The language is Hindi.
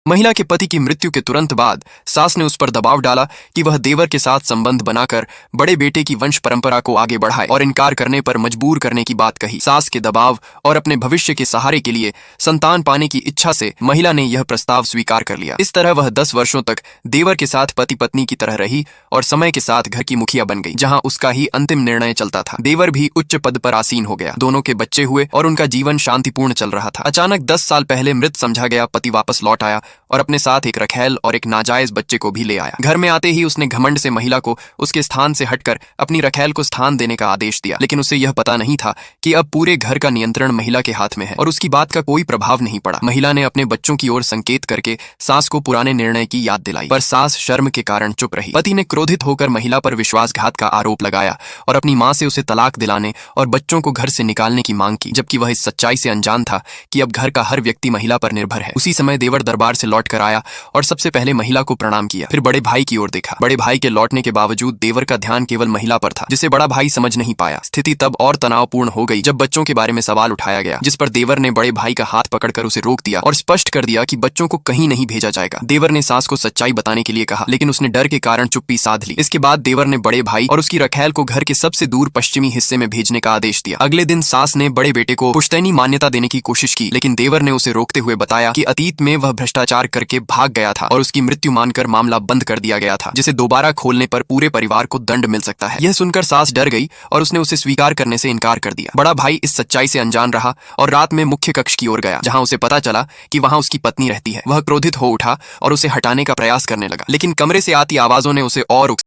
महिला के पति की मृत्यु के तुरंत बाद सास ने उस पर दबाव डाला कि वह देवर के साथ संबंध बनाकर बड़े बेटे की वंश परंपरा को आगे बढ़ाए और इनकार करने पर मजबूर करने की बात कही। सास के दबाव और अपने भविष्य के सहारे के लिए संतान पाने की इच्छा से महिला ने यह प्रस्ताव स्वीकार कर लिया। इस तरह वह 10 वर्षों तक देवर के साथ पति पत्नी की तरह रही और समय के साथ घर की मुखिया बन गई, जहां उसका ही अंतिम निर्णय चलता था। देवर भी उच्च पद पर आसीन हो गया, दोनों के बच्चे हुए और उनका जीवन शांतिपूर्ण चल रहा था। अचानक 10 साल पहले मृत समझा गया पति वापस लौट आया और अपने साथ एक रखैल और एक नाजायज बच्चे को भी ले आया। घर में आते ही उसने घमंड से महिला को उसके स्थान से हटकर अपनी रखैल को स्थान देने का आदेश दिया, लेकिन उसे यह पता नहीं था कि अब पूरे घर का नियंत्रण महिला के हाथ में है और उसकी बात का कोई प्रभाव नहीं पड़ा। महिला ने अपने बच्चों की ओर संकेत करके सास को पुराने निर्णय की याद दिलाई, पर सास शर्म के कारण चुप रही। पति ने क्रोधित होकर महिला पर विश्वासघात का आरोप लगाया और अपनी मां से उसे तलाक दिलाने और बच्चों को घर से निकालने की मांग की, जबकि वह इस सच्चाई से अनजान था कि अब घर का हर व्यक्ति महिला पर निर्भर है। उसी समय देवर दरबार से लौट कर आया और सबसे पहले महिला को प्रणाम किया, फिर बड़े भाई की ओर देखा। बड़े भाई के लौटने के बावजूद देवर का ध्यान केवल महिला पर था, जिसे बड़ा भाई समझ नहीं पाया। स्थिति तब और तनावपूर्ण हो गई जब बच्चों के बारे में सवाल उठाया गया, जिस पर देवर ने बड़े भाई का हाथ पकड़कर उसे रोक दिया और स्पष्ट कर दिया कि बच्चों को कहीं नहीं भेजा जाएगा। देवर ने सास को सच्चाई बताने के लिए कहा, लेकिन उसने डर के कारण चुप्पी साध ली। इसके बाद देवर ने बड़े भाई और उसकी रखैल को घर के सबसे दूर पश्चिमी हिस्से में भेजने का आदेश दिया। अगले दिन सास ने बड़े बेटे को पुश्तैनी मान्यता देने की कोशिश की, लेकिन देवर ने उसे रोकते हुए बताया कि अतीत में वह भ्रष्टाचार करके भाग गया था और उसकी मृत्यु मानकर मामला बंद कर दिया गया था, जिसे दोबारा खोलने पर पूरे परिवार को दंड मिल सकता है। यह सुनकर सास डर गई और उसने उसे स्वीकार करने से इनकार कर दिया। बड़ा भाई इस सच्चाई से अनजान रहा और रात में मुख्य कक्ष की ओर गया, जहां उसे पता चला कि वहां उसकी पत्नी रहती है। वह क्रोधित हो उठा और उसे हटाने का प्रयास करने लगा, लेकिन कमरे से आती आवाजों ने उसे और